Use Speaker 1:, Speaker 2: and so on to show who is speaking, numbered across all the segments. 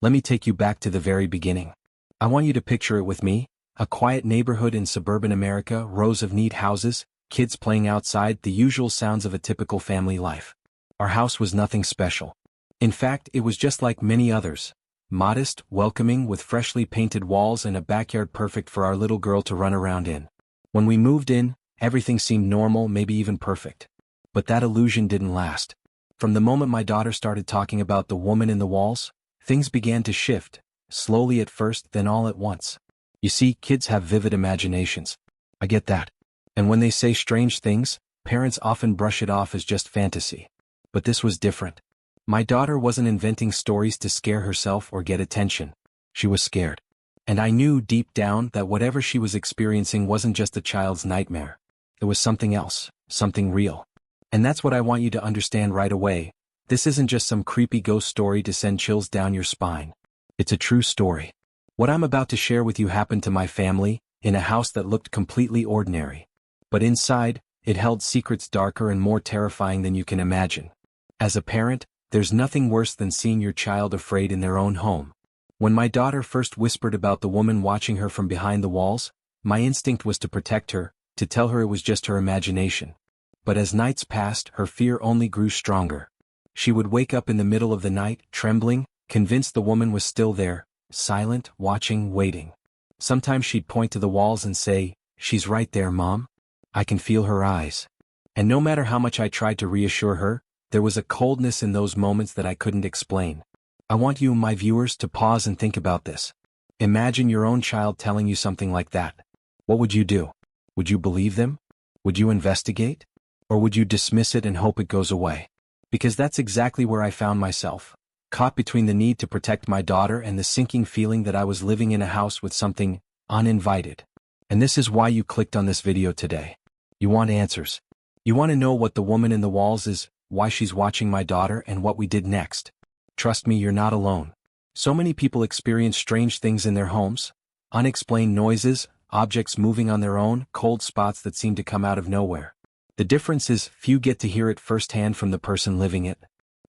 Speaker 1: Let me take you back to the very beginning. I want you to picture it with me, a quiet neighborhood in suburban America, rows of neat houses, kids playing outside, the usual sounds of a typical family life. Our house was nothing special. In fact, it was just like many others. Modest, welcoming, with freshly painted walls and a backyard perfect for our little girl to run around in. When we moved in, everything seemed normal, maybe even perfect. But that illusion didn't last. From the moment my daughter started talking about the woman in the walls, things began to shift, slowly at first, then all at once. You see, kids have vivid imaginations. I get that. And when they say strange things, parents often brush it off as just fantasy. But this was different. My daughter wasn't inventing stories to scare herself or get attention. She was scared. And I knew deep down that whatever she was experiencing wasn't just a child's nightmare. It was something else, something real. And that's what I want you to understand right away. This isn't just some creepy ghost story to send chills down your spine. It's a true story. What I'm about to share with you happened to my family, in a house that looked completely ordinary. But inside, it held secrets darker and more terrifying than you can imagine. As a parent, there's nothing worse than seeing your child afraid in their own home. When my daughter first whispered about the woman watching her from behind the walls, my instinct was to protect her, to tell her it was just her imagination. But as nights passed, her fear only grew stronger. She would wake up in the middle of the night, trembling, convinced the woman was still there, silent, watching, waiting. Sometimes she'd point to the walls and say, "She's right there, Mom. I can feel her eyes." And no matter how much I tried to reassure her, there was a coldness in those moments that I couldn't explain. I want you, my viewers, to pause and think about this. Imagine your own child telling you something like that. What would you do? Would you believe them? Would you investigate? Or would you dismiss it and hope it goes away? Because that's exactly where I found myself, caught between the need to protect my daughter and the sinking feeling that I was living in a house with something uninvited. And this is why you clicked on this video today. You want answers. You want to know what the woman in the walls is, why she's watching my daughter, and what we did next. Trust me, you're not alone. So many people experience strange things in their homes. Unexplained noises, objects moving on their own, cold spots that seem to come out of nowhere. The difference is, few get to hear it firsthand from the person living it.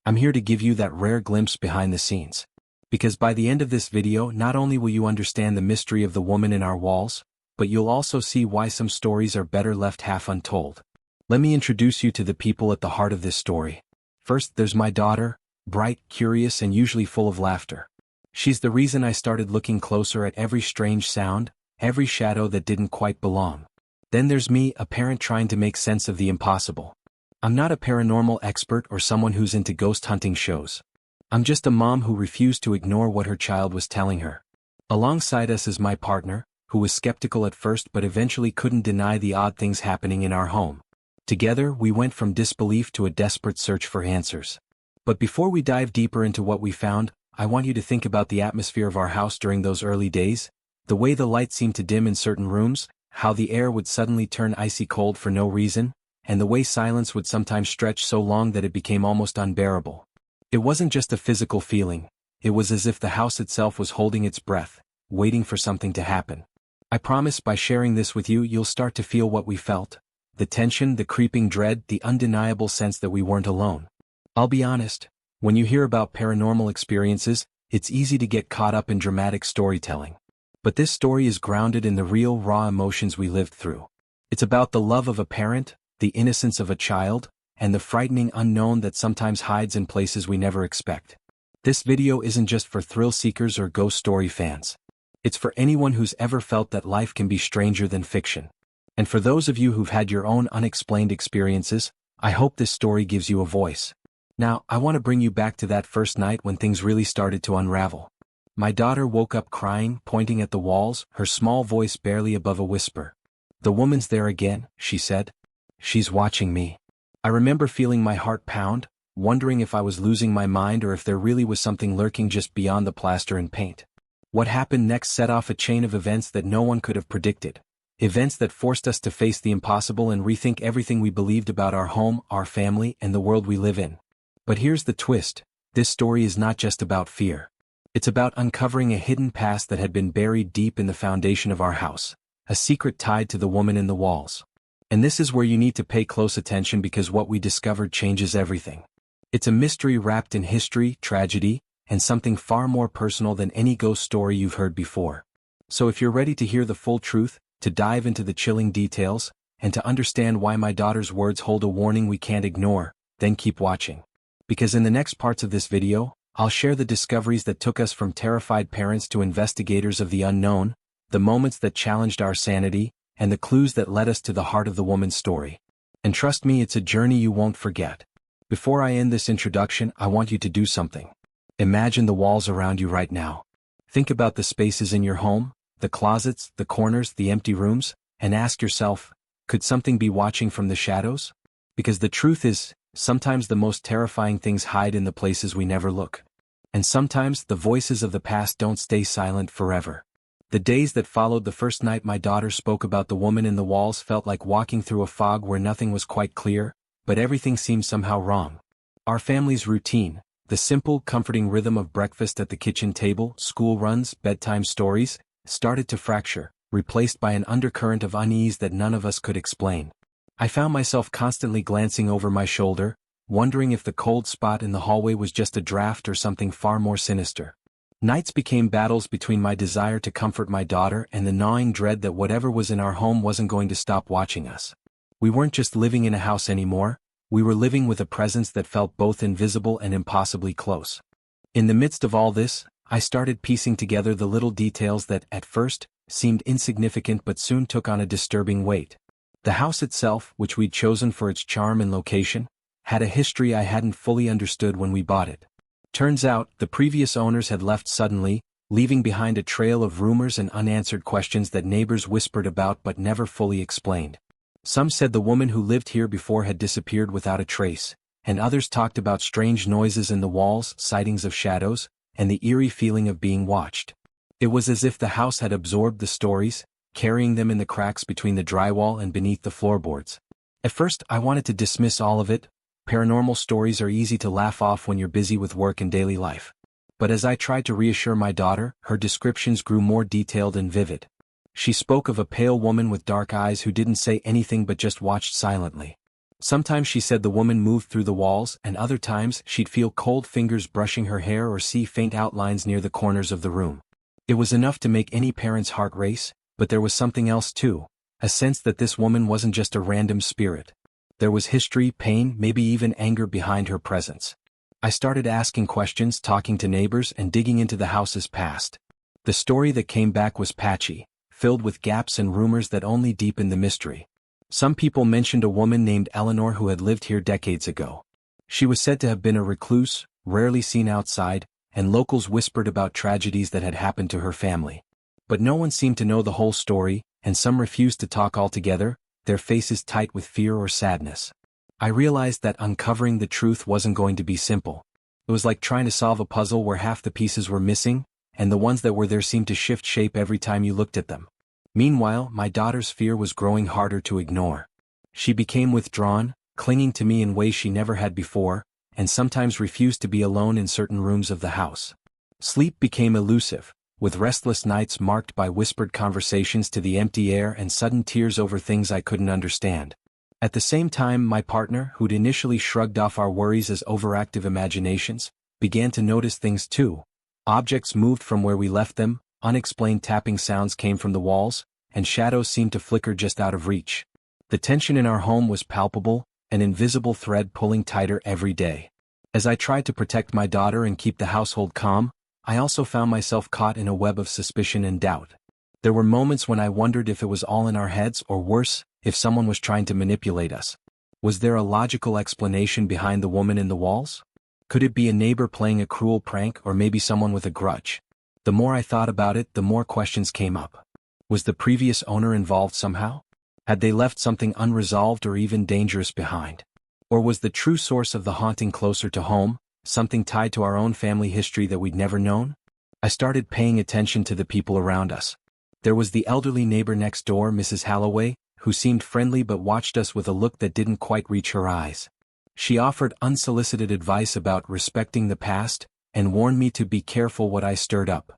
Speaker 1: I'm here to give you that rare glimpse behind the scenes. Because by the end of this video, not only will you understand the mystery of the woman in our walls, but you'll also see why some stories are better left half untold. Let me introduce you to the people at the heart of this story. First, there's my daughter, bright, curious, and usually full of laughter. She's the reason I started looking closer at every strange sound, every shadow that didn't quite belong. Then there's me, a parent trying to make sense of the impossible. I'm not a paranormal expert or someone who's into ghost hunting shows. I'm just a mom who refused to ignore what her child was telling her. Alongside us is my partner, who was skeptical at first but eventually couldn't deny the odd things happening in our home. Together, we went from disbelief to a desperate search for answers. But before we dive deeper into what we found, I want you to think about the atmosphere of our house during those early days, the way the light seemed to dim in certain rooms, how the air would suddenly turn icy cold for no reason, and the way silence would sometimes stretch so long that it became almost unbearable. It wasn't just a physical feeling, it was as if the house itself was holding its breath, waiting for something to happen. I promise by sharing this with you, you'll start to feel what we felt. The tension, the creeping dread, the undeniable sense that we weren't alone. I'll be honest, when you hear about paranormal experiences, it's easy to get caught up in dramatic storytelling. But this story is grounded in the real, raw emotions we lived through. It's about the love of a parent, the innocence of a child, and the frightening unknown that sometimes hides in places we never expect. This video isn't just for thrill seekers or ghost story fans. It's for anyone who's ever felt that life can be stranger than fiction. And for those of you who've had your own unexplained experiences, I hope this story gives you a voice. Now, I want to bring you back to that first night when things really started to unravel. My daughter woke up crying, pointing at the walls, her small voice barely above a whisper. "The woman's there again," she said. "She's watching me." I remember feeling my heart pound, wondering if I was losing my mind or if there really was something lurking just beyond the plaster and paint. What happened next set off a chain of events that no one could have predicted. Events that forced us to face the impossible and rethink everything we believed about our home, our family, and the world we live in. But here's the twist. This story is not just about fear. It's about uncovering a hidden past that had been buried deep in the foundation of our house, a secret tied to the woman in the walls. And this is where you need to pay close attention because what we discovered changes everything. It's a mystery wrapped in history, tragedy, and something far more personal than any ghost story you've heard before. So if you're ready to hear the full truth, to dive into the chilling details, and to understand why my daughter's words hold a warning we can't ignore, then keep watching. Because in the next parts of this video, I'll share the discoveries that took us from terrified parents to investigators of the unknown, the moments that challenged our sanity, and the clues that led us to the heart of the woman's story. And trust me, it's a journey you won't forget. Before I end this introduction, I want you to do something. Imagine the walls around you right now. Think about the spaces in your home, the closets, the corners, the empty rooms, and ask yourself, could something be watching from the shadows? Because the truth is, sometimes the most terrifying things hide in the places we never look. And sometimes the voices of the past don't stay silent forever. The days that followed the first night my daughter spoke about the woman in the walls felt like walking through a fog where nothing was quite clear, but everything seemed somehow wrong. Our family's routine, the simple, comforting rhythm of breakfast at the kitchen table, school runs, bedtime stories, started to fracture, replaced by an undercurrent of unease that none of us could explain. I found myself constantly glancing over my shoulder, wondering if the cold spot in the hallway was just a draft or something far more sinister. Nights became battles between my desire to comfort my daughter and the gnawing dread that whatever was in our home wasn't going to stop watching us. We weren't just living in a house anymore, we were living with a presence that felt both invisible and impossibly close. In the midst of all this, I started piecing together the little details that, at first, seemed insignificant but soon took on a disturbing weight. The house itself, which we'd chosen for its charm and location, had a history I hadn't fully understood when we bought it. Turns out, the previous owners had left suddenly, leaving behind a trail of rumors and unanswered questions that neighbors whispered about but never fully explained. Some said the woman who lived here before had disappeared without a trace, and others talked about strange noises in the walls, sightings of shadows, and the eerie feeling of being watched. It was as if the house had absorbed the stories, carrying them in the cracks between the drywall and beneath the floorboards. At first, I wanted to dismiss all of it. Paranormal stories are easy to laugh off when you're busy with work and daily life. But as I tried to reassure my daughter, her descriptions grew more detailed and vivid. She spoke of a pale woman with dark eyes who didn't say anything but just watched silently. Sometimes she said the woman moved through the walls, and other times she'd feel cold fingers brushing her hair or see faint outlines near the corners of the room. It was enough to make any parent's heart race, but there was something else too, a sense that this woman wasn't just a random spirit. There was history, pain, maybe even anger behind her presence. I started asking questions, talking to neighbors, and digging into the house's past. The story that came back was patchy, filled with gaps and rumors that only deepened the mystery. Some people mentioned a woman named Eleanor who had lived here decades ago. She was said to have been a recluse, rarely seen outside, and locals whispered about tragedies that had happened to her family. But no one seemed to know the whole story, and some refused to talk altogether, their faces tight with fear or sadness. I realized that uncovering the truth wasn't going to be simple. It was like trying to solve a puzzle where half the pieces were missing, and the ones that were there seemed to shift shape every time you looked at them. Meanwhile, my daughter's fear was growing harder to ignore. She became withdrawn, clinging to me in ways she never had before, and sometimes refused to be alone in certain rooms of the house. Sleep became elusive, with restless nights marked by whispered conversations to the empty air and sudden tears over things I couldn't understand. At the same time, my partner, who'd initially shrugged off our worries as overactive imaginations, began to notice things too. Objects moved from where we left them, unexplained tapping sounds came from the walls, and shadows seemed to flicker just out of reach. The tension in our home was palpable, an invisible thread pulling tighter every day. As I tried to protect my daughter and keep the household calm, I also found myself caught in a web of suspicion and doubt. There were moments when I wondered if it was all in our heads or worse, if someone was trying to manipulate us. Was there a logical explanation behind the woman in the walls? Could it be a neighbor playing a cruel prank or maybe someone with a grudge? The more I thought about it, the more questions came up. Was the previous owner involved somehow? Had they left something unresolved or even dangerous behind? Or was the true source of the haunting closer to home, something tied to our own family history that we'd never known? I started paying attention to the people around us. There was the elderly neighbor next door, Mrs. Halloway, who seemed friendly but watched us with a look that didn't quite reach her eyes. She offered unsolicited advice about respecting the past, and warned me to be careful what I stirred up.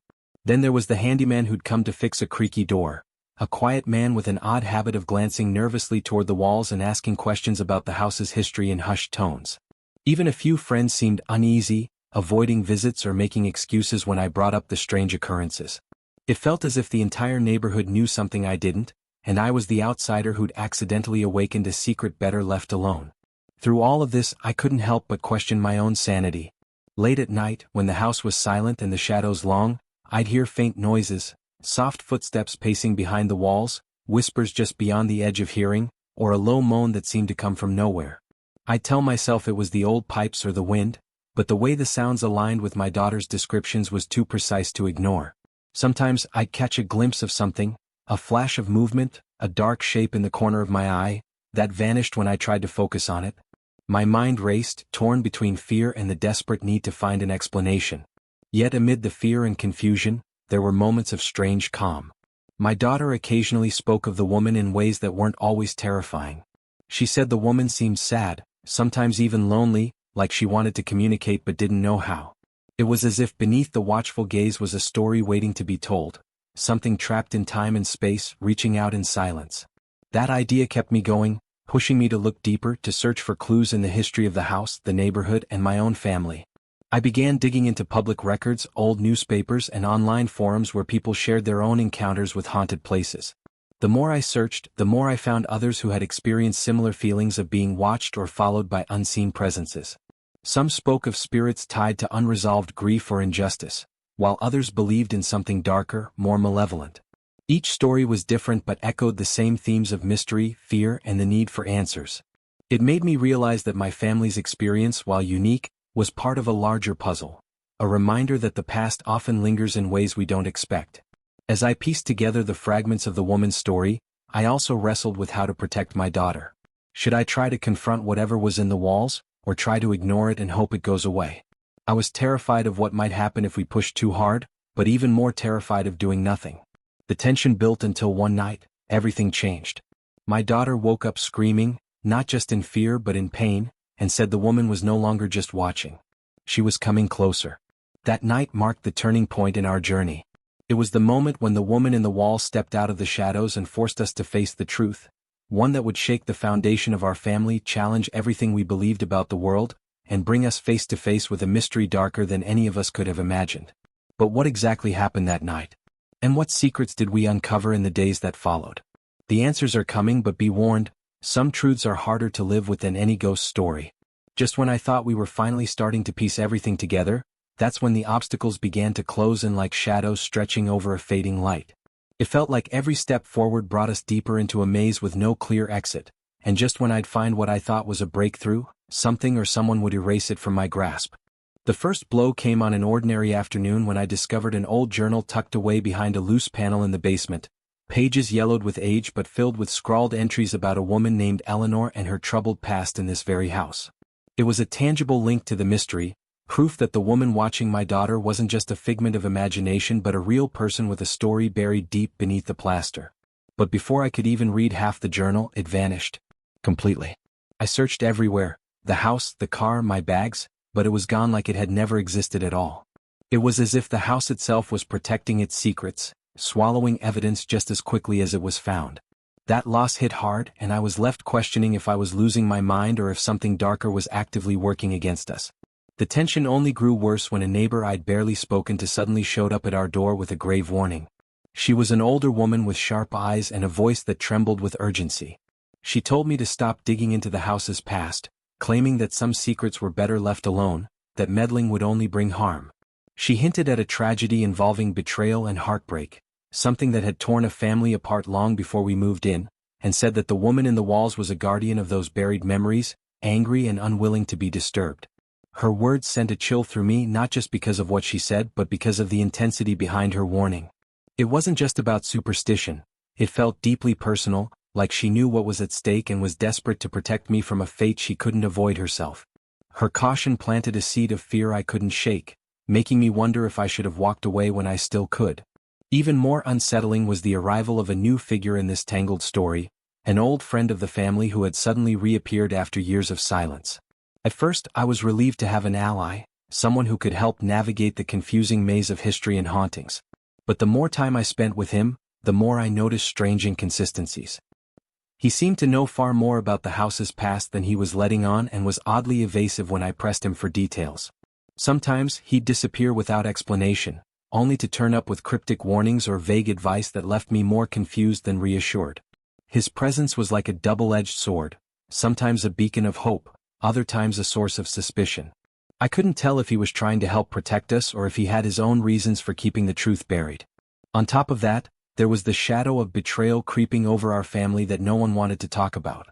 Speaker 1: Then there was the handyman who'd come to fix a creaky door, a quiet man with an odd habit of glancing nervously toward the walls and asking questions about the house's history in hushed tones. Even a few friends seemed uneasy, avoiding visits or making excuses when I brought up the strange occurrences. It felt as if the entire neighborhood knew something I didn't, and I was the outsider who'd accidentally awakened a secret better left alone. Through all of this, I couldn't help but question my own sanity. Late at night, when the house was silent and the shadows long, I'd hear faint noises, soft footsteps pacing behind the walls, whispers just beyond the edge of hearing, or a low moan that seemed to come from nowhere. I'd tell myself it was the old pipes or the wind, but the way the sounds aligned with my daughter's descriptions was too precise to ignore. Sometimes I'd catch a glimpse of something, a flash of movement, a dark shape in the corner of my eye, that vanished when I tried to focus on it. My mind raced, torn between fear and the desperate need to find an explanation. Yet amid the fear and confusion, there were moments of strange calm. My daughter occasionally spoke of the woman in ways that weren't always terrifying. She said the woman seemed sad, sometimes even lonely, like she wanted to communicate but didn't know how. It was as if beneath the watchful gaze was a story waiting to be told, something trapped in time and space, reaching out in silence. That idea kept me going, pushing me to look deeper, to search for clues in the history of the house, the neighborhood, and my own family. I began digging into public records, old newspapers, and online forums where people shared their own encounters with haunted places. The more I searched, the more I found others who had experienced similar feelings of being watched or followed by unseen presences. Some spoke of spirits tied to unresolved grief or injustice, while others believed in something darker, more malevolent. Each story was different but echoed the same themes of mystery, fear, and the need for answers. It made me realize that my family's experience, while unique, was part of a larger puzzle, a reminder that the past often lingers in ways we don't expect. As I pieced together the fragments of the woman's story, I also wrestled with how to protect my daughter. Should I try to confront whatever was in the walls, or try to ignore it and hope it goes away? I was terrified of what might happen if we pushed too hard, but even more terrified of doing nothing. The tension built until one night, everything changed. My daughter woke up screaming, not just in fear but in pain, and said the woman was no longer just watching. She was coming closer. That night marked the turning point in our journey. It was the moment when the woman in the wall stepped out of the shadows and forced us to face the truth, one that would shake the foundation of our family, challenge everything we believed about the world, and bring us face to face with a mystery darker than any of us could have imagined. But what exactly happened that night? And what secrets did we uncover in the days that followed? The answers are coming, but be warned, some truths are harder to live with than any ghost story. Just when I thought we were finally starting to piece everything together, that's when the obstacles began to close in like shadows stretching over a fading light. It felt like every step forward brought us deeper into a maze with no clear exit, and just when I'd find what I thought was a breakthrough, something or someone would erase it from my grasp. The first blow came on an ordinary afternoon when I discovered an old journal tucked away behind a loose panel in the basement, pages yellowed with age but filled with scrawled entries about a woman named Eleanor and her troubled past in this very house. It was a tangible link to the mystery, proof that the woman watching my daughter wasn't just a figment of imagination but a real person with a story buried deep beneath the plaster. But before I could even read half the journal, it vanished. Completely. I searched everywhere, the house, the car, my bags, but it was gone like it had never existed at all. It was as if the house itself was protecting its secrets, swallowing evidence just as quickly as it was found. That loss hit hard, and I was left questioning if I was losing my mind or if something darker was actively working against us. The tension only grew worse when a neighbor I'd barely spoken to suddenly showed up at our door with a grave warning. She was an older woman with sharp eyes and a voice that trembled with urgency. She told me to stop digging into the house's past, claiming that some secrets were better left alone, that meddling would only bring harm. She hinted at a tragedy involving betrayal and heartbreak, something that had torn a family apart long before we moved in, and said that the woman in the walls was a guardian of those buried memories, angry and unwilling to be disturbed. Her words sent a chill through me, not just because of what she said but because of the intensity behind her warning. It wasn't just about superstition, it felt deeply personal, like she knew what was at stake and was desperate to protect me from a fate she couldn't avoid herself. Her caution planted a seed of fear I couldn't shake, making me wonder if I should have walked away when I still could. Even more unsettling was the arrival of a new figure in this tangled story, an old friend of the family who had suddenly reappeared after years of silence. At first, I was relieved to have an ally, someone who could help navigate the confusing maze of history and hauntings. But the more time I spent with him, the more I noticed strange inconsistencies. He seemed to know far more about the house's past than he was letting on and was oddly evasive when I pressed him for details. Sometimes he'd disappear without explanation, only to turn up with cryptic warnings or vague advice that left me more confused than reassured. His presence was like a double-edged sword, sometimes a beacon of hope, other times a source of suspicion. I couldn't tell if he was trying to help protect us or if he had his own reasons for keeping the truth buried. On top of that, there was the shadow of betrayal creeping over our family that no one wanted to talk about.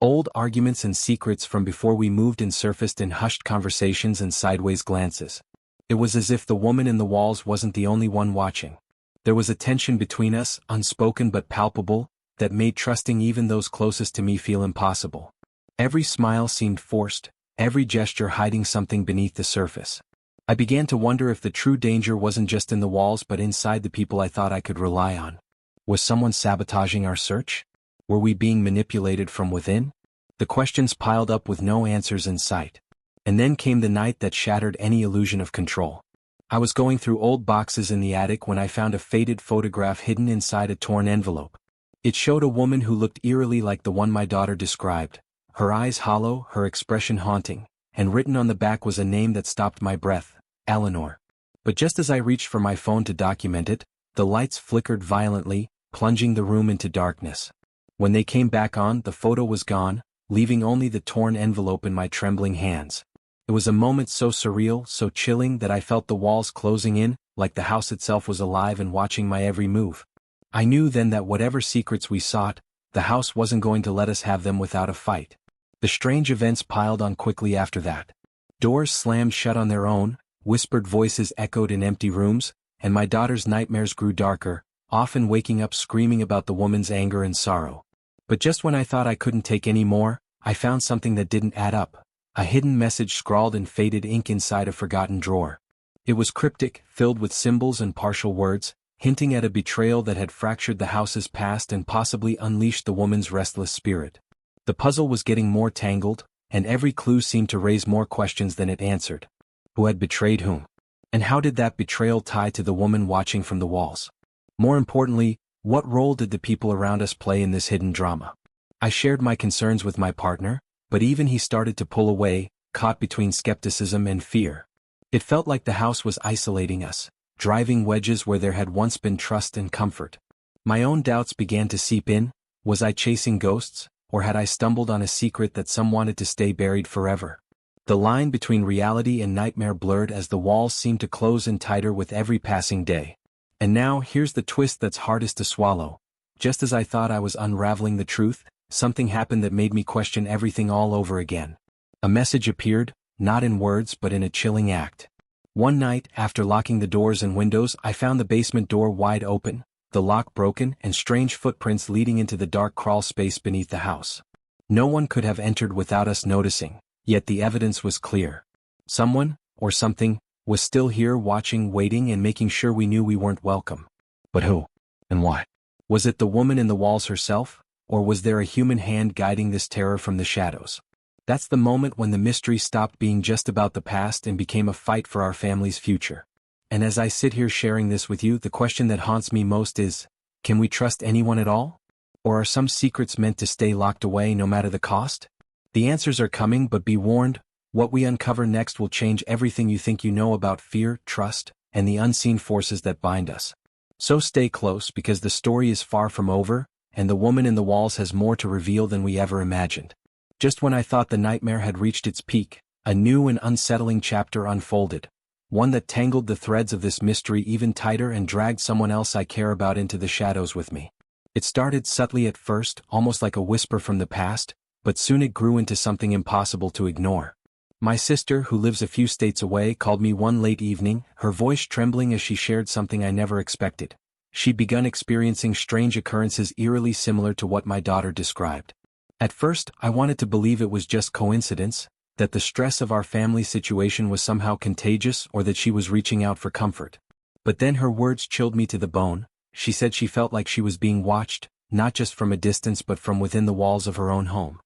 Speaker 1: Old arguments and secrets from before we moved in surfaced in hushed conversations and sideways glances. It was as if the woman in the walls wasn't the only one watching. There was a tension between us, unspoken but palpable, that made trusting even those closest to me feel impossible. Every smile seemed forced, every gesture hiding something beneath the surface. I began to wonder if the true danger wasn't just in the walls but inside the people I thought I could rely on. Was someone sabotaging our search? Were we being manipulated from within? The questions piled up with no answers in sight. And then came the night that shattered any illusion of control. I was going through old boxes in the attic when I found a faded photograph hidden inside a torn envelope. It showed a woman who looked eerily like the one my daughter described, her eyes hollow, her expression haunting, and written on the back was a name that stopped my breath, Eleanor. But just as I reached for my phone to document it, the lights flickered violently, plunging the room into darkness. When they came back on, the photo was gone, leaving only the torn envelope in my trembling hands. It was a moment so surreal, so chilling that I felt the walls closing in, like the house itself was alive and watching my every move. I knew then that whatever secrets we sought, the house wasn't going to let us have them without a fight. The strange events piled on quickly after that. Doors slammed shut on their own, whispered voices echoed in empty rooms, and my daughter's nightmares grew darker, often waking up screaming about the woman's anger and sorrow. But just when I thought I couldn't take any more, I found something that didn't add up. A hidden message scrawled in faded ink inside a forgotten drawer. It was cryptic, filled with symbols and partial words, hinting at a betrayal that had fractured the house's past and possibly unleashed the woman's restless spirit. The puzzle was getting more tangled, and every clue seemed to raise more questions than it answered. Who had betrayed whom? And how did that betrayal tie to the woman watching from the walls? More importantly, what role did the people around us play in this hidden drama? I shared my concerns with my partner, but even he started to pull away, caught between skepticism and fear. It felt like the house was isolating us, driving wedges where there had once been trust and comfort. My own doubts began to seep in. Was I chasing ghosts, or had I stumbled on a secret that some wanted to stay buried forever? The line between reality and nightmare blurred as the walls seemed to close in tighter with every passing day. And now here's the twist that's hardest to swallow. Just as I thought I was unraveling the truth, something happened that made me question everything all over again. A message appeared, not in words but in a chilling act. One night, after locking the doors and windows, I found the basement door wide open, the lock broken, and strange footprints leading into the dark crawl space beneath the house. No one could have entered without us noticing, yet the evidence was clear. Someone, or something, was still here watching, waiting, and making sure we knew we weren't welcome. But who? And why? Was it the woman in the walls herself, or was there a human hand guiding this terror from the shadows? That's the moment when the mystery stopped being just about the past and became a fight for our family's future. And as I sit here sharing this with you, the question that haunts me most is, can we trust anyone at all? Or are some secrets meant to stay locked away no matter the cost? The answers are coming, but be warned, what we uncover next will change everything you think you know about fear, trust, and the unseen forces that bind us. So stay close because the story is far from over, and the woman in the walls has more to reveal than we ever imagined. Just when I thought the nightmare had reached its peak, a new and unsettling chapter unfolded, one that tangled the threads of this mystery even tighter and dragged someone else I care about into the shadows with me. It started subtly at first, almost like a whisper from the past, but soon it grew into something impossible to ignore. My sister, who lives a few states away, called me one late evening, her voice trembling as she shared something I never expected. She'd begun experiencing strange occurrences eerily similar to what my daughter described. At first, I wanted to believe it was just coincidence, that the stress of our family situation was somehow contagious or that she was reaching out for comfort. But then her words chilled me to the bone. She said she felt like she was being watched, not just from a distance but from within the walls of her own home.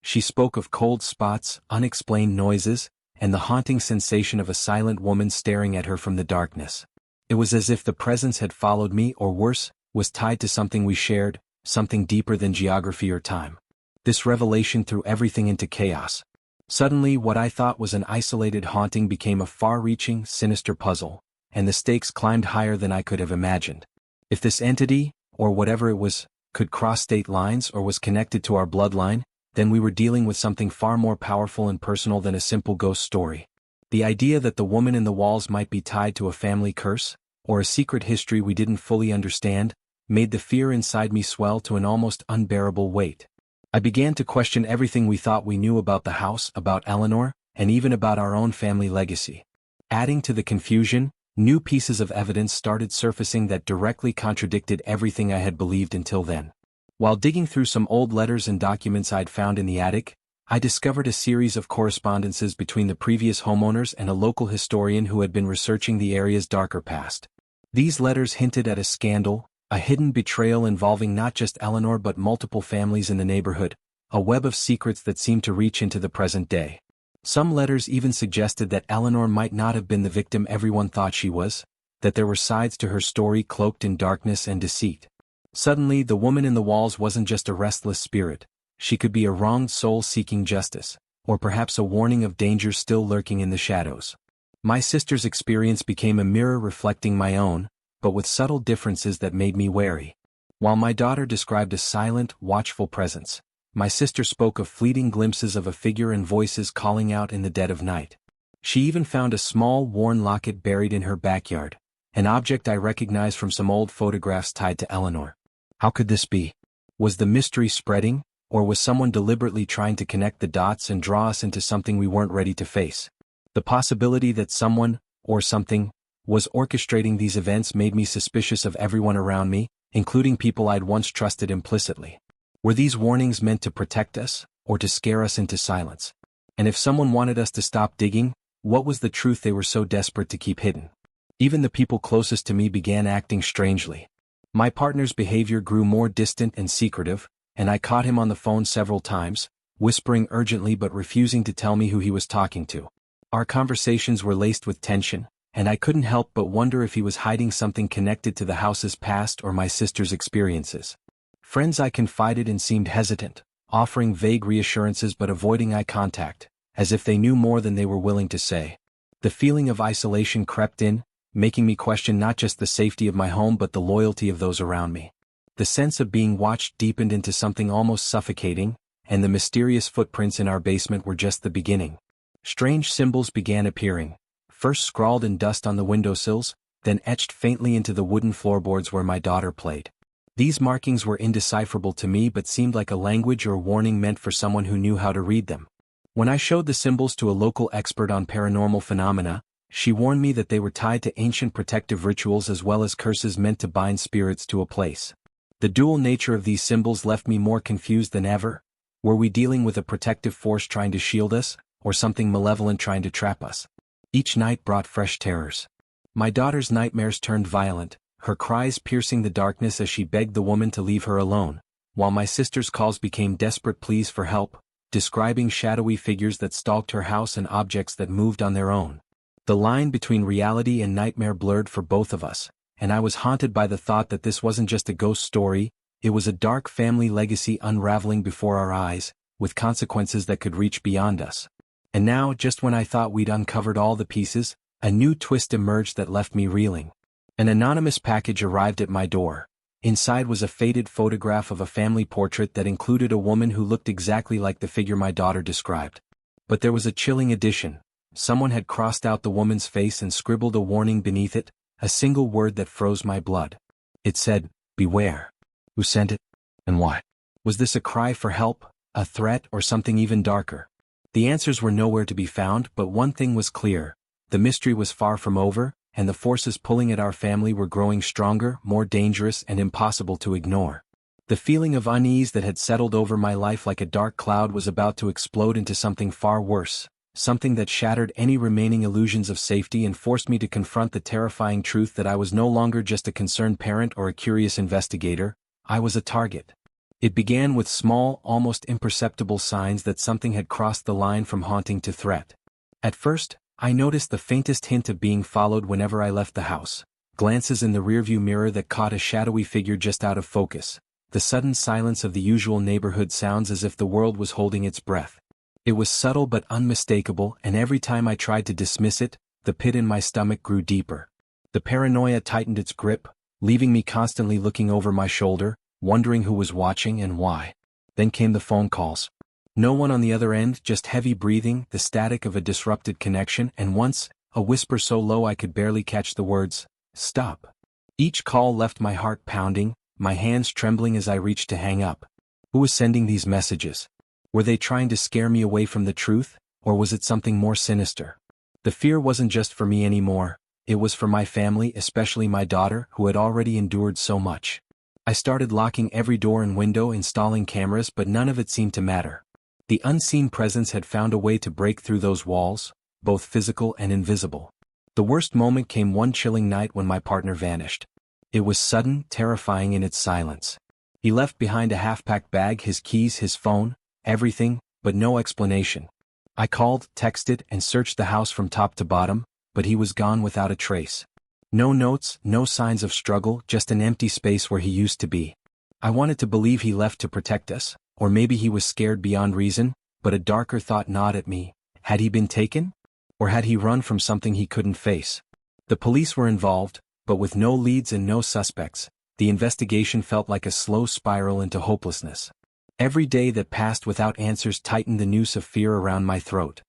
Speaker 1: She spoke of cold spots, unexplained noises, and the haunting sensation of a silent woman staring at her from the darkness. It was as if the presence had followed me, or worse, was tied to something we shared, something deeper than geography or time. This revelation threw everything into chaos. Suddenly, what I thought was an isolated haunting became a far-reaching, sinister puzzle, and the stakes climbed higher than I could have imagined. If this entity, or whatever it was, could cross state lines or was connected to our bloodline, then we were dealing with something far more powerful and personal than a simple ghost story. The idea that the woman in the walls might be tied to a family curse, or a secret history we didn't fully understand, made the fear inside me swell to an almost unbearable weight. I began to question everything we thought we knew about the house, about Eleanor, and even about our own family legacy. Adding to the confusion, new pieces of evidence started surfacing that directly contradicted everything I had believed until then. While digging through some old letters and documents I'd found in the attic, I discovered a series of correspondences between the previous homeowners and a local historian who had been researching the area's darker past. These letters hinted at a scandal, a hidden betrayal involving not just Eleanor but multiple families in the neighborhood, a web of secrets that seemed to reach into the present day. Some letters even suggested that Eleanor might not have been the victim everyone thought she was, that there were sides to her story cloaked in darkness and deceit. Suddenly, the woman in the walls wasn't just a restless spirit. She could be a wronged soul seeking justice, or perhaps a warning of danger still lurking in the shadows. My sister's experience became a mirror reflecting my own, but with subtle differences that made me wary. While my daughter described a silent, watchful presence, my sister spoke of fleeting glimpses of a figure and voices calling out in the dead of night. She even found a small, worn locket buried in her backyard, an object I recognized from some old photographs tied to Eleanor. How could this be? Was the mystery spreading? Or was someone deliberately trying to connect the dots and draw us into something we weren't ready to face? The possibility that someone, or something, was orchestrating these events made me suspicious of everyone around me, including people I'd once trusted implicitly. Were these warnings meant to protect us, or to scare us into silence? And if someone wanted us to stop digging, what was the truth they were so desperate to keep hidden? Even the people closest to me began acting strangely. My partner's behavior grew more distant and secretive, and I caught him on the phone several times, whispering urgently but refusing to tell me who he was talking to. Our conversations were laced with tension, and I couldn't help but wonder if he was hiding something connected to the house's past or my sister's experiences. Friends I confided in seemed hesitant, offering vague reassurances but avoiding eye contact, as if they knew more than they were willing to say. The feeling of isolation crept in, making me question not just the safety of my home but the loyalty of those around me. The sense of being watched deepened into something almost suffocating, and the mysterious footprints in our basement were just the beginning. Strange symbols began appearing, first scrawled in dust on the windowsills, then etched faintly into the wooden floorboards where my daughter played. These markings were indecipherable to me but seemed like a language or warning meant for someone who knew how to read them. When I showed the symbols to a local expert on paranormal phenomena, she warned me that they were tied to ancient protective rituals as well as curses meant to bind spirits to a place. The dual nature of these symbols left me more confused than ever. Were we dealing with a protective force trying to shield us, or something malevolent trying to trap us? Each night brought fresh terrors. My daughter's nightmares turned violent, her cries piercing the darkness as she begged the woman to leave her alone, while my sister's calls became desperate pleas for help, describing shadowy figures that stalked her house and objects that moved on their own. The line between reality and nightmare blurred for both of us, and I was haunted by the thought that this wasn't just a ghost story, it was a dark family legacy unraveling before our eyes, with consequences that could reach beyond us. And now, just when I thought we'd uncovered all the pieces, a new twist emerged that left me reeling. An anonymous package arrived at my door. Inside was a faded photograph of a family portrait that included a woman who looked exactly like the figure my daughter described. But there was a chilling addition. Someone had crossed out the woman's face and scribbled a warning beneath it, a single word that froze my blood. It said, "Beware." Who sent it? And why? Was this a cry for help, a threat, or something even darker? The answers were nowhere to be found, but one thing was clear. The mystery was far from over, and the forces pulling at our family were growing stronger, more dangerous, and impossible to ignore. The feeling of unease that had settled over my life like a dark cloud was about to explode into something far worse. Something that shattered any remaining illusions of safety and forced me to confront the terrifying truth that I was no longer just a concerned parent or a curious investigator, I was a target. It began with small, almost imperceptible signs that something had crossed the line from haunting to threat. At first, I noticed the faintest hint of being followed whenever I left the house, glances in the rearview mirror that caught a shadowy figure just out of focus, the sudden silence of the usual neighborhood sounds as if the world was holding its breath. It was subtle but unmistakable, and every time I tried to dismiss it, the pit in my stomach grew deeper. The paranoia tightened its grip, leaving me constantly looking over my shoulder, wondering who was watching and why. Then came the phone calls. No one on the other end, just heavy breathing, the static of a disrupted connection, and once, a whisper so low I could barely catch the words, "Stop." Each call left my heart pounding, my hands trembling as I reached to hang up. Who was sending these messages? Were they trying to scare me away from the truth, or was it something more sinister? The fear wasn't just for me anymore, it was for my family, especially my daughter, who had already endured so much. I started locking every door and window, installing cameras, but none of it seemed to matter. The unseen presence had found a way to break through those walls, both physical and invisible. The worst moment came one chilling night when my partner vanished. It was sudden, terrifying in its silence. He left behind a half-packed bag, his keys, his phone, everything, but no explanation. I called, texted, and searched the house from top to bottom, but he was gone without a trace. No notes, no signs of struggle, just an empty space where he used to be. I wanted to believe he left to protect us, or maybe he was scared beyond reason, but a darker thought gnawed at me. Had he been taken? Or had he run from something he couldn't face? The police were involved, but with no leads and no suspects, the investigation felt like a slow spiral into hopelessness. Every day that passed without answers tightened the noose of fear around my throat.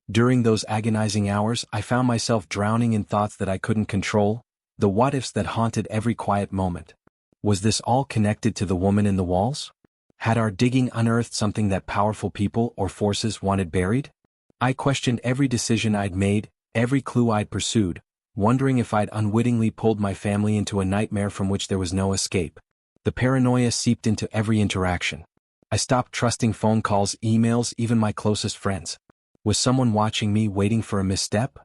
Speaker 1: During those agonizing hours, I found myself drowning in thoughts that I couldn't control, the what-ifs that haunted every quiet moment. Was this all connected to the woman in the walls? Had our digging unearthed something that powerful people or forces wanted buried? I questioned every decision I'd made, every clue I'd pursued, wondering if I'd unwittingly pulled my family into a nightmare from which there was no escape. The paranoia seeped into every interaction. I stopped trusting phone calls, emails, even my closest friends. Was someone watching me, waiting for a misstep?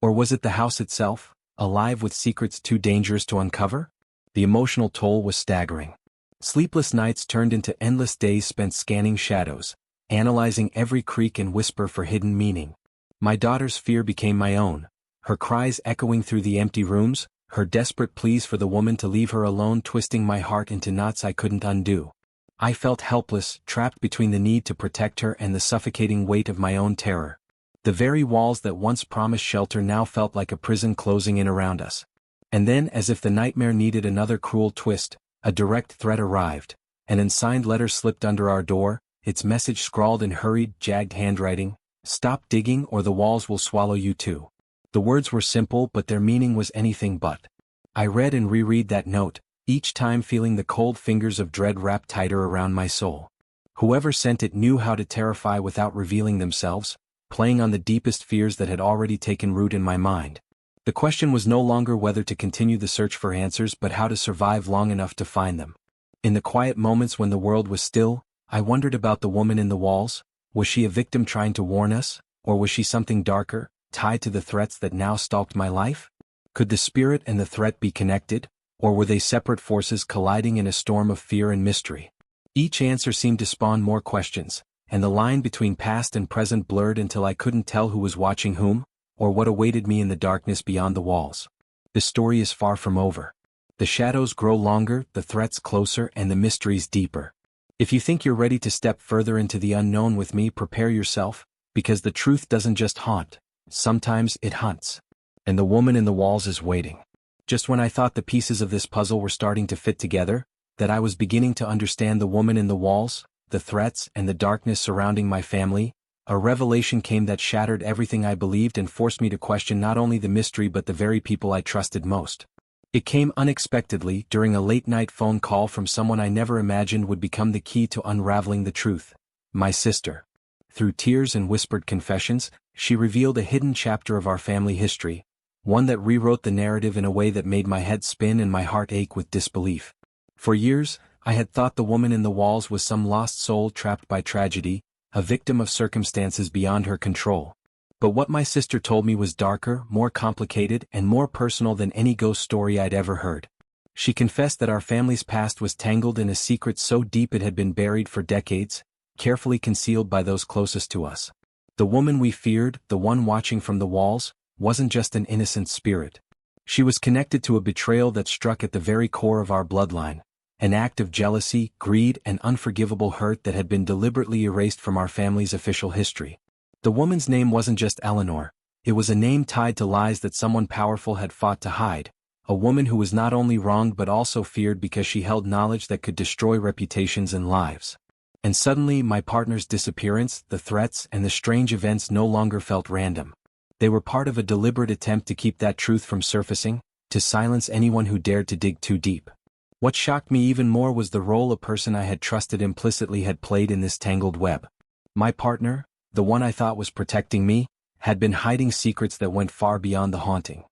Speaker 1: Or was it the house itself, alive with secrets too dangerous to uncover? The emotional toll was staggering. Sleepless nights turned into endless days spent scanning shadows, analyzing every creak and whisper for hidden meaning. My daughter's fear became my own, her cries echoing through the empty rooms, her desperate pleas for the woman to leave her alone twisting my heart into knots I couldn't undo. I felt helpless, trapped between the need to protect her and the suffocating weight of my own terror. The very walls that once promised shelter now felt like a prison closing in around us. And then, as if the nightmare needed another cruel twist, a direct threat arrived. An unsigned letter slipped under our door, its message scrawled in hurried, jagged handwriting, "Stop digging or the walls will swallow you too." The words were simple, but their meaning was anything but. I read and reread that note, each time feeling the cold fingers of dread wrap tighter around my soul. Whoever sent it knew how to terrify without revealing themselves, playing on the deepest fears that had already taken root in my mind. The question was no longer whether to continue the search for answers but how to survive long enough to find them. In the quiet moments when the world was still, I wondered about the woman in the walls. Was she a victim trying to warn us, or was she something darker, tied to the threats that now stalked my life? Could the spirit and the threat be connected, or were they separate forces colliding in a storm of fear and mystery? Each answer seemed to spawn more questions, and the line between past and present blurred until I couldn't tell who was watching whom, or what awaited me in the darkness beyond the walls. The story is far from over. The shadows grow longer, the threats closer, and the mysteries deeper. If you think you're ready to step further into the unknown with me, prepare yourself, because the truth doesn't just haunt, sometimes it hunts. And the woman in the walls is waiting. Just when I thought the pieces of this puzzle were starting to fit together, that I was beginning to understand the woman in the walls, the threats, and the darkness surrounding my family, a revelation came that shattered everything I believed and forced me to question not only the mystery but the very people I trusted most. It came unexpectedly during a late-night phone call from someone I never imagined would become the key to unraveling the truth: my sister. Through tears and whispered confessions, she revealed a hidden chapter of our family history, one that rewrote the narrative in a way that made my head spin and my heart ache with disbelief. For years, I had thought the woman in the walls was some lost soul trapped by tragedy, a victim of circumstances beyond her control. But what my sister told me was darker, more complicated, and more personal than any ghost story I'd ever heard. She confessed that our family's past was tangled in a secret so deep it had been buried for decades, carefully concealed by those closest to us. The woman we feared, the one watching from the walls, wasn't just an innocent spirit. She was connected to a betrayal that struck at the very core of our bloodline, an act of jealousy, greed, and unforgivable hurt that had been deliberately erased from our family's official history. The woman's name wasn't just Eleanor, it was a name tied to lies that someone powerful had fought to hide, a woman who was not only wronged but also feared because she held knowledge that could destroy reputations and lives. And suddenly my partner's disappearance, the threats, and the strange events no longer felt random. They were part of a deliberate attempt to keep that truth from surfacing, to silence anyone who dared to dig too deep. What shocked me even more was the role a person I had trusted implicitly had played in this tangled web. My partner, the one I thought was protecting me, had been hiding secrets that went far beyond the haunting.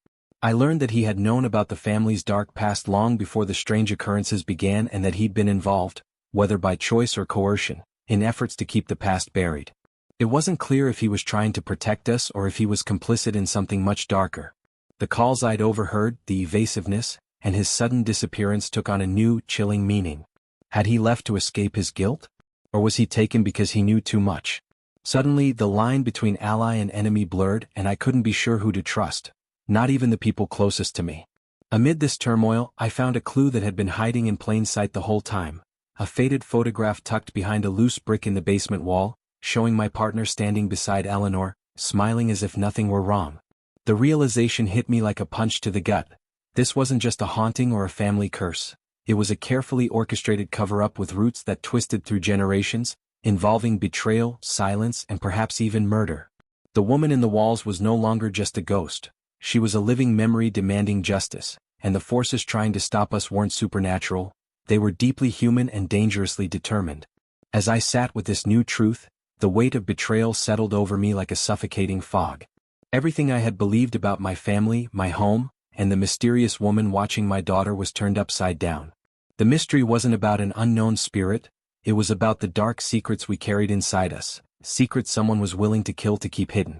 Speaker 1: I learned that he had known about the family's dark past long before the strange occurrences began and that he'd been involved, whether by choice or coercion, in efforts to keep the past buried. It wasn't clear if he was trying to protect us or if he was complicit in something much darker. The calls I'd overheard, the evasiveness, and his sudden disappearance took on a new, chilling meaning. Had he left to escape his guilt? Or was he taken because he knew too much? Suddenly, the line between ally and enemy blurred, and I couldn't be sure who to trust, not even the people closest to me. Amid this turmoil, I found a clue that had been hiding in plain sight the whole time. A faded photograph tucked behind a loose brick in the basement wall, showing my partner standing beside Eleanor, smiling as if nothing were wrong. The realization hit me like a punch to the gut. This wasn't just a haunting or a family curse. It was a carefully orchestrated cover-up with roots that twisted through generations, involving betrayal, silence, and perhaps even murder. The woman in the walls was no longer just a ghost. She was a living memory demanding justice, and the forces trying to stop us weren't supernatural. They were deeply human and dangerously determined. As I sat with this new truth, the weight of betrayal settled over me like a suffocating fog. Everything I had believed about my family, my home, and the mysterious woman watching my daughter was turned upside down. The mystery wasn't about an unknown spirit, it was about the dark secrets we carried inside us, secrets someone was willing to kill to keep hidden.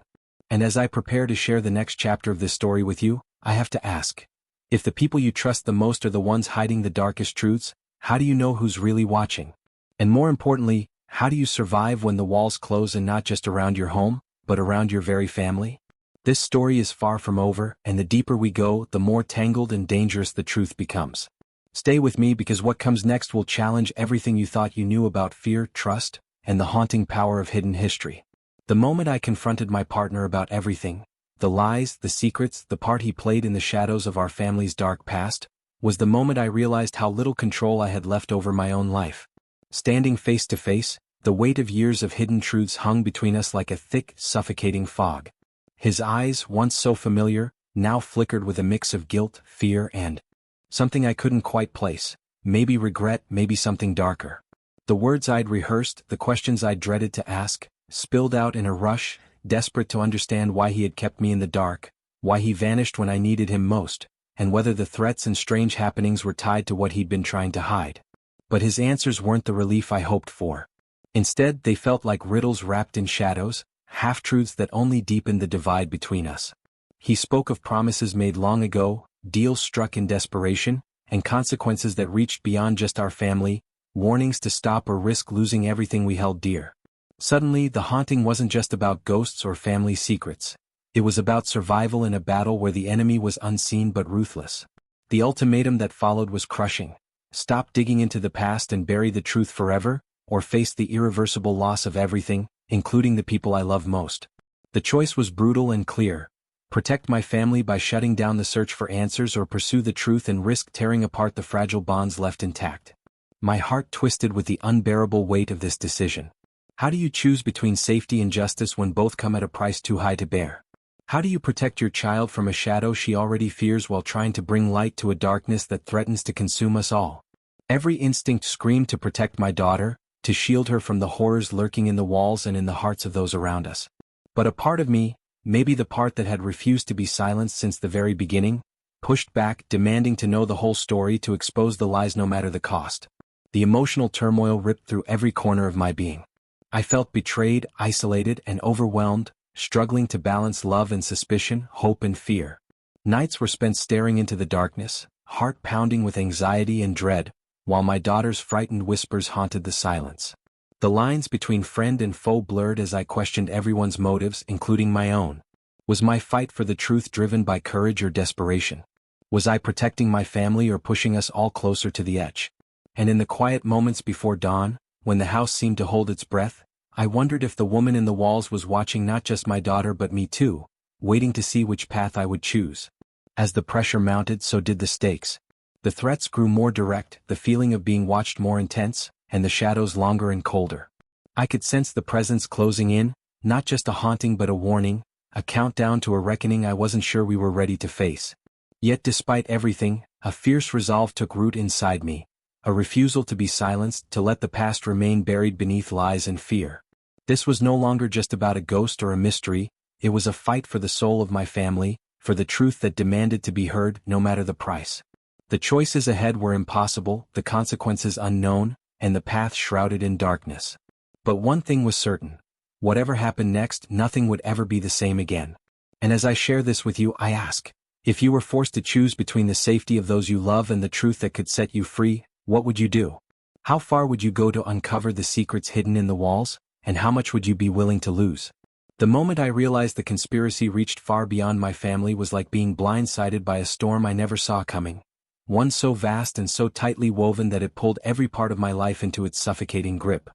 Speaker 1: And as I prepare to share the next chapter of this story with you, I have to ask, if the people you trust the most are the ones hiding the darkest truths, how do you know who's really watching? And more importantly, how do you survive when the walls close and not just around your home, but around your very family? This story is far from over, and the deeper we go, the more tangled and dangerous the truth becomes. Stay with me because what comes next will challenge everything you thought you knew about fear, trust, and the haunting power of hidden history. The moment I confronted my partner about everything, the lies, the secrets, the part he played in the shadows of our family's dark past, was the moment I realized how little control I had left over my own life. Standing face to face, the weight of years of hidden truths hung between us like a thick, suffocating fog. His eyes, once so familiar, now flickered with a mix of guilt, fear, and something I couldn't quite place, maybe regret, maybe something darker. The words I'd rehearsed, the questions I'd dreaded to ask, spilled out in a rush, desperate to understand why he had kept me in the dark, why he vanished when I needed him most, and whether the threats and strange happenings were tied to what he'd been trying to hide. But his answers weren't the relief I hoped for. Instead, they felt like riddles wrapped in shadows, half-truths that only deepened the divide between us. He spoke of promises made long ago, deals struck in desperation, and consequences that reached beyond just our family, warnings to stop or risk losing everything we held dear. Suddenly, the haunting wasn't just about ghosts or family secrets. It was about survival in a battle where the enemy was unseen but ruthless. The ultimatum that followed was crushing. Stop digging into the past and bury the truth forever, or face the irreversible loss of everything, including the people I love most. The choice was brutal and clear. Protect my family by shutting down the search for answers or pursue the truth and risk tearing apart the fragile bonds left intact. My heart twisted with the unbearable weight of this decision. How do you choose between safety and justice when both come at a price too high to bear? How do you protect your child from a shadow she already fears while trying to bring light to a darkness that threatens to consume us all? Every instinct screamed to protect my daughter, to shield her from the horrors lurking in the walls and in the hearts of those around us. But a part of me, maybe the part that had refused to be silenced since the very beginning, pushed back, demanding to know the whole story, to expose the lies no matter the cost. The emotional turmoil ripped through every corner of my being. I felt betrayed, isolated, and overwhelmed, struggling to balance love and suspicion, hope and fear. Nights were spent staring into the darkness, heart pounding with anxiety and dread, while my daughter's frightened whispers haunted the silence. The lines between friend and foe blurred as I questioned everyone's motives, including my own. Was my fight for the truth driven by courage or desperation? Was I protecting my family or pushing us all closer to the edge? And in the quiet moments before dawn, when the house seemed to hold its breath, I wondered if the woman in the walls was watching not just my daughter but me too, waiting to see which path I would choose. As the pressure mounted, so did the stakes. The threats grew more direct, the feeling of being watched more intense, and the shadows longer and colder. I could sense the presence closing in, not just a haunting but a warning, a countdown to a reckoning I wasn't sure we were ready to face. Yet despite everything, a fierce resolve took root inside me, a refusal to be silenced, to let the past remain buried beneath lies and fear. This was no longer just about a ghost or a mystery, it was a fight for the soul of my family, for the truth that demanded to be heard no matter the price. The choices ahead were impossible, the consequences unknown, and the path shrouded in darkness. But one thing was certain. Whatever happened next, nothing would ever be the same again. And as I share this with you, I ask, if you were forced to choose between the safety of those you love and the truth that could set you free, what would you do? How far would you go to uncover the secrets hidden in the walls, and how much would you be willing to lose? The moment I realized the conspiracy reached far beyond my family was like being blindsided by a storm I never saw coming. One so vast and so tightly woven that it pulled every part of my life into its suffocating grip.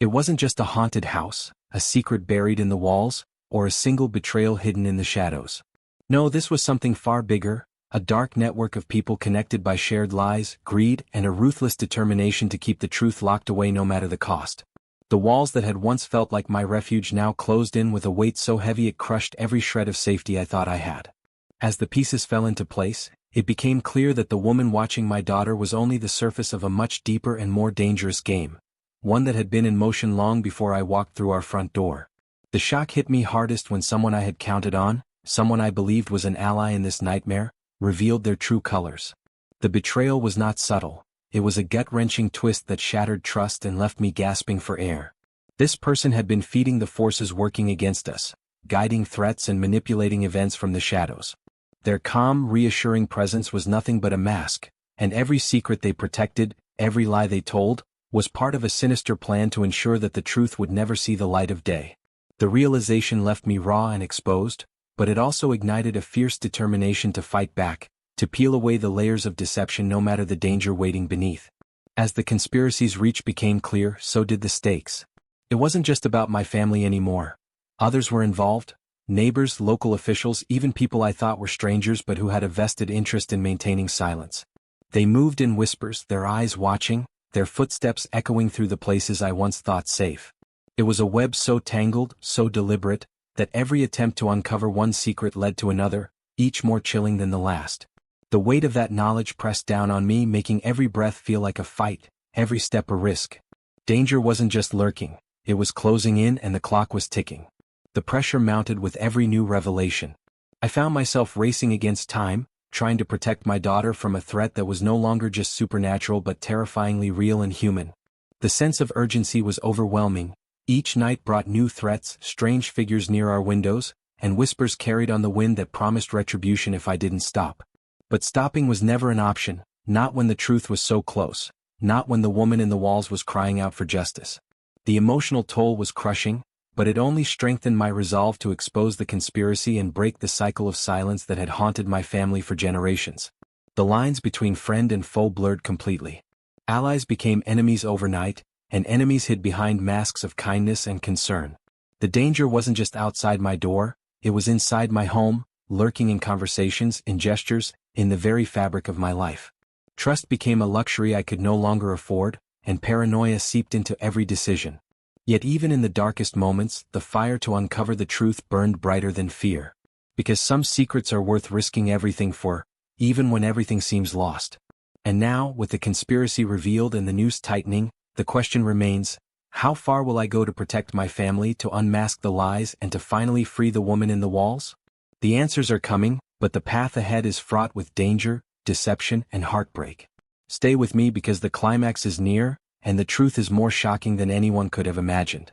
Speaker 1: It wasn't just a haunted house, a secret buried in the walls, or a single betrayal hidden in the shadows. No, this was something far bigger, a dark network of people connected by shared lies, greed, and a ruthless determination to keep the truth locked away no matter the cost. The walls that had once felt like my refuge now closed in with a weight so heavy it crushed every shred of safety I thought I had. As the pieces fell into place, it became clear that the woman watching my daughter was only the surface of a much deeper and more dangerous game, one that had been in motion long before I walked through our front door. The shock hit me hardest when someone I had counted on, someone I believed was an ally in this nightmare, revealed their true colors. The betrayal was not subtle, it was a gut-wrenching twist that shattered trust and left me gasping for air. This person had been feeding the forces working against us, guiding threats and manipulating events from the shadows. Their calm, reassuring presence was nothing but a mask, and every secret they protected, every lie they told, was part of a sinister plan to ensure that the truth would never see the light of day. The realization left me raw and exposed, but it also ignited a fierce determination to fight back, to peel away the layers of deception no matter the danger waiting beneath. As the conspiracy's reach became clear, so did the stakes. It wasn't just about my family anymore. Others were involved. Neighbors, local officials, even people I thought were strangers but who had a vested interest in maintaining silence. They moved in whispers, their eyes watching, their footsteps echoing through the places I once thought safe. It was a web so tangled, so deliberate, that every attempt to uncover one secret led to another, each more chilling than the last. The weight of that knowledge pressed down on me, making every breath feel like a fight, every step a risk. Danger wasn't just lurking, it was closing in and the clock was ticking. The pressure mounted with every new revelation. I found myself racing against time, trying to protect my daughter from a threat that was no longer just supernatural but terrifyingly real and human. The sense of urgency was overwhelming. Each night brought new threats, strange figures near our windows, and whispers carried on the wind that promised retribution if I didn't stop. But stopping was never an option, not when the truth was so close, not when the woman in the walls was crying out for justice. The emotional toll was crushing, but it only strengthened my resolve to expose the conspiracy and break the cycle of silence that had haunted my family for generations. The lines between friend and foe blurred completely. Allies became enemies overnight, and enemies hid behind masks of kindness and concern. The danger wasn't just outside my door, it was inside my home, lurking in conversations, in gestures, in the very fabric of my life. Trust became a luxury I could no longer afford, and paranoia seeped into every decision. Yet even in the darkest moments, the fire to uncover the truth burned brighter than fear. Because some secrets are worth risking everything for, even when everything seems lost. And now, with the conspiracy revealed and the noose tightening, the question remains, how far will I go to protect my family, to unmask the lies, and to finally free the woman in the walls? The answers are coming, but the path ahead is fraught with danger, deception, and heartbreak. Stay with me because the climax is near, and the truth is more shocking than anyone could have imagined.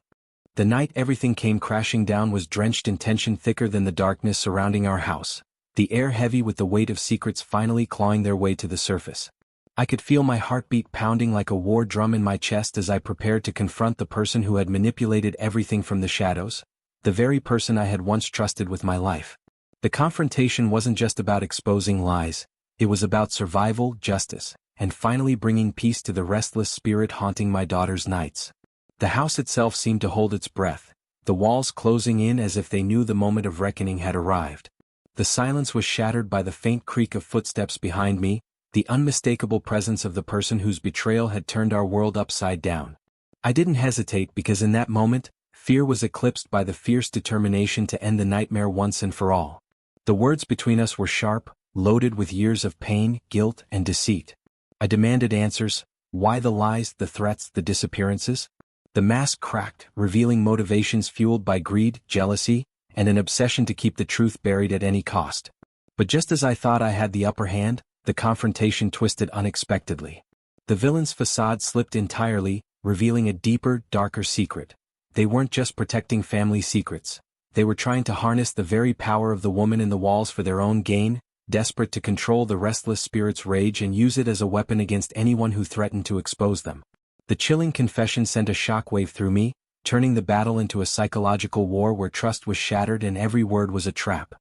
Speaker 1: The night everything came crashing down was drenched in tension thicker than the darkness surrounding our house, the air heavy with the weight of secrets finally clawing their way to the surface. I could feel my heartbeat pounding like a war drum in my chest as I prepared to confront the person who had manipulated everything from the shadows, the very person I had once trusted with my life. The confrontation wasn't just about exposing lies, it was about survival, justice, and finally bringing peace to the restless spirit haunting my daughter's nights. The house itself seemed to hold its breath, the walls closing in as if they knew the moment of reckoning had arrived. The silence was shattered by the faint creak of footsteps behind me, the unmistakable presence of the person whose betrayal had turned our world upside down. I didn't hesitate because in that moment, fear was eclipsed by the fierce determination to end the nightmare once and for all. The words between us were sharp, loaded with years of pain, guilt, and deceit. I demanded answers. Why the lies, the threats, the disappearances? The mask cracked, revealing motivations fueled by greed, jealousy, and an obsession to keep the truth buried at any cost. But just as I thought I had the upper hand, the confrontation twisted unexpectedly. The villain's facade slipped entirely, revealing a deeper, darker secret. They weren't just protecting family secrets. They were trying to harness the very power of the woman in the walls for their own gain, desperate to control the restless spirit's rage and use it as a weapon against anyone who threatened to expose them. The chilling confession sent a shockwave through me, turning the battle into a psychological war where trust was shattered and every word was a trap.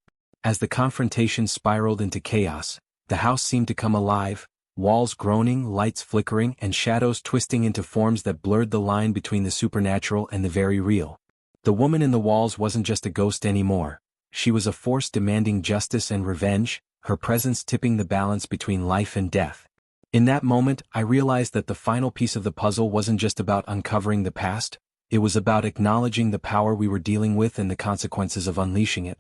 Speaker 1: As the confrontation spiraled into chaos, the house seemed to come alive, walls groaning, lights flickering, and shadows twisting into forms that blurred the line between the supernatural and the very real. The woman in the walls wasn't just a ghost anymore. She was a force demanding justice and revenge, her presence tipping the balance between life and death. In that moment, I realized that the final piece of the puzzle wasn't just about uncovering the past, it was about acknowledging the power we were dealing with and the consequences of unleashing it.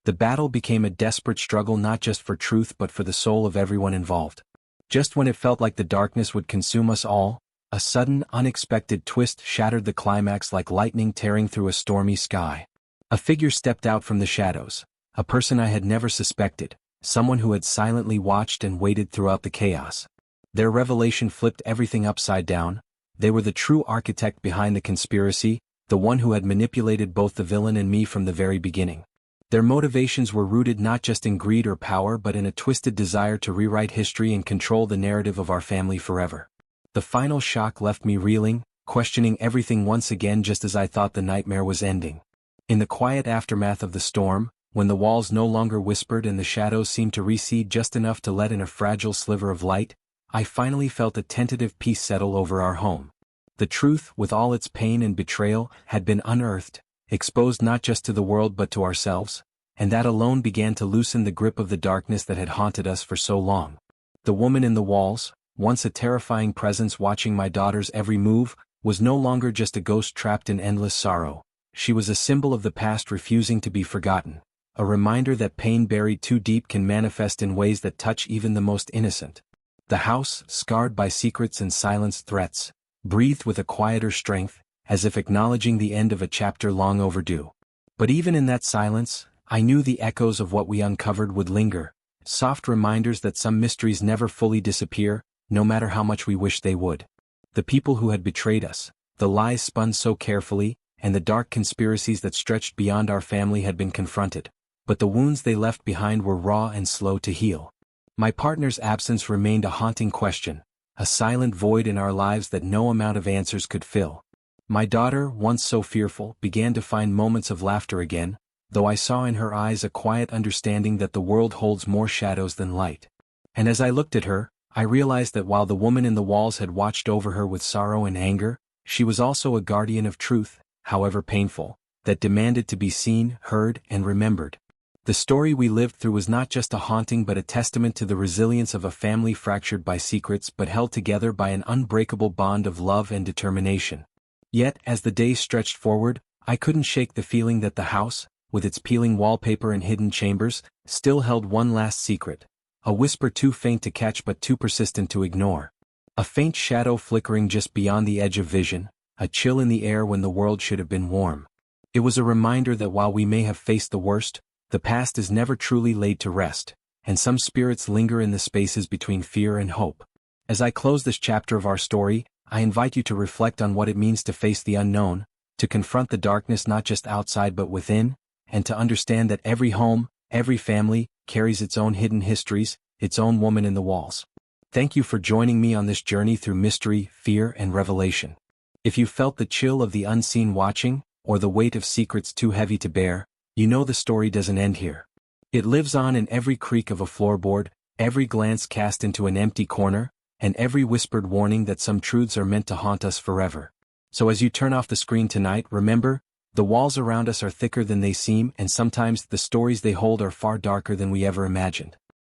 Speaker 1: The battle became a desperate struggle not just for truth but for the soul of everyone involved. Just when it felt like the darkness would consume us all, a sudden, unexpected twist shattered the climax like lightning tearing through a stormy sky. A figure stepped out from the shadows, a person I had never suspected, someone who had silently watched and waited throughout the chaos. Their revelation flipped everything upside down. They were the true architect behind the conspiracy, the one who had manipulated both the villain and me from the very beginning. Their motivations were rooted not just in greed or power but in a twisted desire to rewrite history and control the narrative of our family forever. The final shock left me reeling, questioning everything once again just as I thought the nightmare was ending. In the quiet aftermath of the storm, when the walls no longer whispered and the shadows seemed to recede just enough to let in a fragile sliver of light, I finally felt a tentative peace settle over our home. The truth, with all its pain and betrayal, had been unearthed, exposed not just to the world but to ourselves, and that alone began to loosen the grip of the darkness that had haunted us for so long. The woman in the walls, once a terrifying presence watching my daughter's every move, was no longer just a ghost trapped in endless sorrow. She was a symbol of the past refusing to be forgotten, a reminder that pain buried too deep can manifest in ways that touch even the most innocent. The house, scarred by secrets and silenced threats, breathed with a quieter strength, as if acknowledging the end of a chapter long overdue. But even in that silence, I knew the echoes of what we uncovered would linger, soft reminders that some mysteries never fully disappear, no matter how much we wish they would. The people who had betrayed us, the lies spun so carefully, and the dark conspiracies that stretched beyond our family had been confronted, but the wounds they left behind were raw and slow to heal. My partner's absence remained a haunting question, a silent void in our lives that no amount of answers could fill. My daughter, once so fearful, began to find moments of laughter again, though I saw in her eyes a quiet understanding that the world holds more shadows than light. And as I looked at her, I realized that while the woman in the walls had watched over her with sorrow and anger, she was also a guardian of truth, however painful, that demanded to be seen, heard, and remembered. The story we lived through was not just a haunting but a testament to the resilience of a family fractured by secrets but held together by an unbreakable bond of love and determination. Yet, as the days stretched forward, I couldn't shake the feeling that the house, with its peeling wallpaper and hidden chambers, still held one last secret, a whisper too faint to catch but too persistent to ignore. A faint shadow flickering just beyond the edge of vision, a chill in the air when the world should have been warm. It was a reminder that while we may have faced the worst, the past is never truly laid to rest, and some spirits linger in the spaces between fear and hope. As I close this chapter of our story, I invite you to reflect on what it means to face the unknown, to confront the darkness not just outside but within, and to understand that every home, every family, carries its own hidden histories, its own woman in the walls. Thank you for joining me on this journey through mystery, fear, and revelation. If you felt the chill of the unseen watching, or the weight of secrets too heavy to bear, you know the story doesn't end here. It lives on in every creak of a floorboard, every glance cast into an empty corner, and every whispered warning that some truths are meant to haunt us forever. So as you turn off the screen tonight, remember, the walls around us are thicker than they seem, and sometimes the stories they hold are far darker than we ever imagined.